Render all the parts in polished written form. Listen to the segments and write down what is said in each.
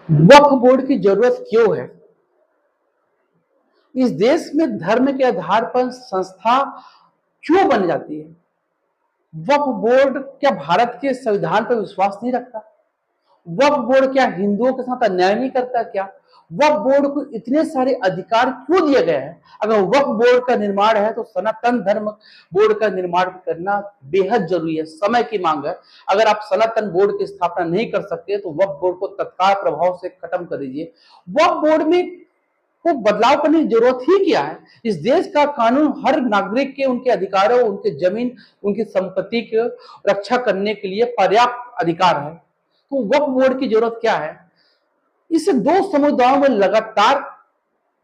वक्फ board की जरूरत क्यों है? इस देश में धर्म के आधार पर संस्था क्यों बन जाती है? वक्फ बोर्ड क्या भारत के संविधान पर विश्वास नहीं रखता? वक्फ बोर्ड क्या हिंदुओं के साथ अन्याय नहीं करता क्या? वक्फ बोर्ड को इतने सारे अधिकार क्यों दिए गए हैं? अगर वक्फ बोर्ड का निर्माण है तो सनातन धर्म बोर्ड का निर्माण करना बेहद जरूरी है, समय की मांग है। अगर आप सनातन बोर्ड की स्थापना नहीं कर सकते तो वक्फ बोर्ड को तत्काल प्रभाव से खत्म कर दीजिए। वक्फ बोर्ड में को बदलाव करने की जरूरत ही क्या है? इस देश का कानून हर नागरिक के उनके अधिकारों, उनके जमीन, उनकी संपत्ति की रक्षा करने के लिए पर्याप्त अधिकार है। तो वक्फ बोर्ड की जरूरत क्या है? इससे दो समुदायों में लगातार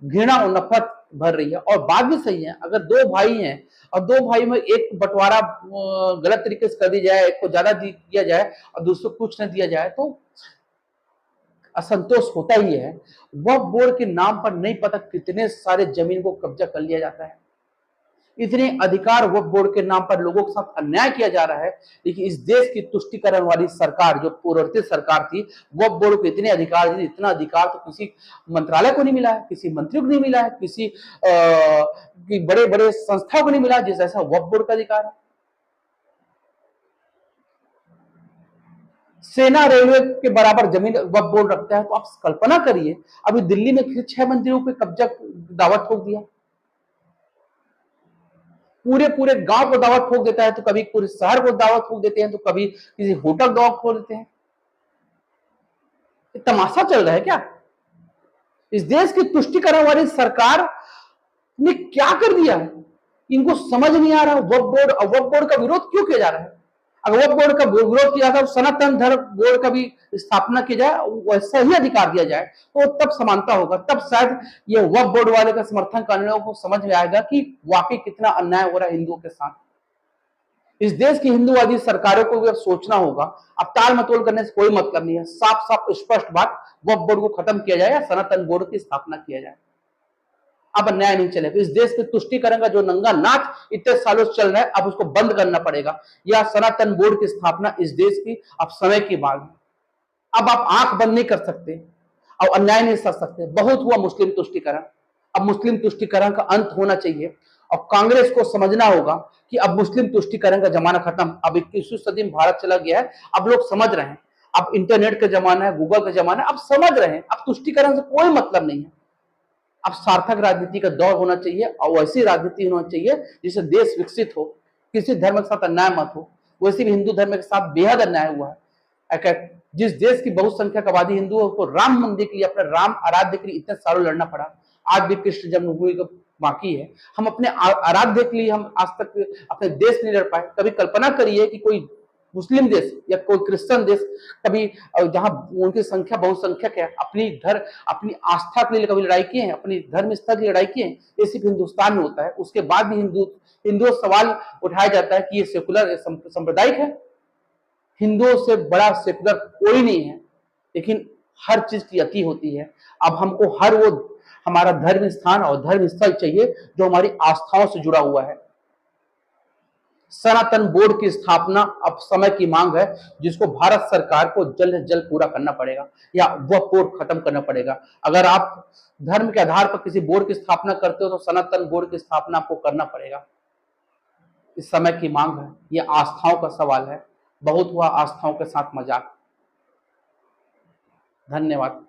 घृणा और नफरत भर रही है। और बात भी सही है, अगर दो भाई हैं और दो भाई में एक बंटवारा गलत तरीके से कर दी जाए, एक को ज्यादा दिया जाए और दूसरे को कुछ नहीं दिया जाए तो असंतोष होता ही है। वक्फ बोर्ड के नाम पर नहीं पता कितने सारे जमीन को कब्जा कर लिया जाता है, इतने अधिकार वक्फ बोर्ड के नाम पर लोगों के साथ अन्याय किया जा रहा है। लेकिन इस देश की तुष्टिकरण वाली सरकार, जो पूर्ववर्ती सरकार थी, वक्फ बोर्ड को इतने अधिकार दिए, इतना अधिकार तो किसी मंत्रालय को नहीं मिला है, किसी मंत्री को नहीं मिला है, किसी बड़े बड़े संस्थाओं को नहीं मिला है, जैसा वक्फ बोर्ड का अधिकार है। सेना रेलवे के बराबर जमीन वक्फ बोर्ड रखता है। तो आप कल्पना करिए, अभी दिल्ली में 6 मंदिरों पे कब्जा दावा ठोक दिया, पूरे पूरे गांव को दावा ठोक देता है, तो कभी पूरे शहर को दावा ठोक देते हैं, तो कभी किसी होटल दावा खोल देते हैं। तमाशा चल रहा है क्या? इस देश की तुष्टिकरण वाली सरकार ने क्या कर दिया है? इनको समझ नहीं आ रहा वक्फ बोर्ड का विरोध क्यों किया जा रहा है। अगर वक्फ बोर्ड का विरोध किया जाता है, सनातन धर्म बोर्ड का भी स्थापना की जाए, वैसा ही अधिकार दिया जाए, तो तब समानता होगा, तब शायद ये वक्फ बोर्ड वाले का समर्थन करने वालों को समझ में आएगा कि वाकई कितना अन्याय हो रहा है हिंदुओं के साथ। इस देश की हिंदूवादी सरकारों को भी अब सोचना होगा। अब ताल मतोल करने से कोई मतलब नहीं है, साफ साफ स्पष्ट बात, वक्फ बोर्ड को खत्म किया जाए या सनातन बोर्ड की स्थापना किया जाए। अब अन्याय नहीं चलेगा। इस देश के तुष्टिकरण का जो नंगा नाच इतने सालों से चल रहा है, अब उसको बंद करना पड़ेगा। यह सनातन बोर्ड की स्थापना इस देश की अब समय की मांग है। अब आप आंख बंद नहीं कर सकते और अन्याय नहीं कर सकते। बहुत हुआ मुस्लिम तुष्टिकरण, अब मुस्लिम तुष्टिकरण का अंत होना चाहिए। और कांग्रेस को समझना होगा कि अब मुस्लिम तुष्टिकरण का जमाना खत्म, अब 21वीं सदी में भारत चला गया है। अब लोग समझ रहे हैं, अब इंटरनेट का जमाना है, गूगल का जमाना है, अब समझ रहे हैं अब तुष्टिकरण से कोई मतलब नहीं है। अब सार्थक राजनीति का दौर होना चाहिए और वैसी राजनीति होना चाहिए जिससे देश विकसित हो, किसी धर्म के साथ अन्याय मत हो। वैसे भी हिंदू धर्म के साथ बेहद अन्याय हुआ है। जिस देश की बहुसंख्यक आबादी हिंदुओं को राम मंदिर के लिए, अपने राम आराध्य के लिए इतने सालों लड़ना पड़ा, आज भी कृष्ण जन्मभूमि का बाकी है। हम अपने आराध्य के लिए हम आज तक अपने देश नहीं लड़ पाए। कभी कल्पना करिए कि कोई मुस्लिम देश या कोई क्रिश्चियन देश कभी, जहां उनकी संख्या बहुसंख्यक है, अपनी आस्था के लिए कभी लड़ाई किए हैं, अपनी धर्म स्थल की लड़ाई किए हैं? ये सिर्फ हिंदुस्तान में होता है। उसके बाद भी हिंदुओं सवाल उठाया जाता है कि ये सेकुलर सांप्रदायिक है। हिंदुओं से बड़ा सेकुलर कोई नहीं है, लेकिन हर चीज की अति होती है। अब हमको हमारा धर्म स्थान और धर्म स्थल चाहिए जो हमारी आस्थाओं से जुड़ा हुआ है। सनातन बोर्ड की स्थापना अब समय की मांग है, जिसको भारत सरकार को जल्द से जल्द पूरा करना पड़ेगा या वह बोर्ड खत्म करना पड़ेगा। अगर आप धर्म के आधार पर किसी बोर्ड की स्थापना करते हो तो सनातन बोर्ड की स्थापना आपको करना पड़ेगा। इस समय की मांग है, यह आस्थाओं का सवाल है। बहुत हुआ आस्थाओं के साथ मजाक। धन्यवाद।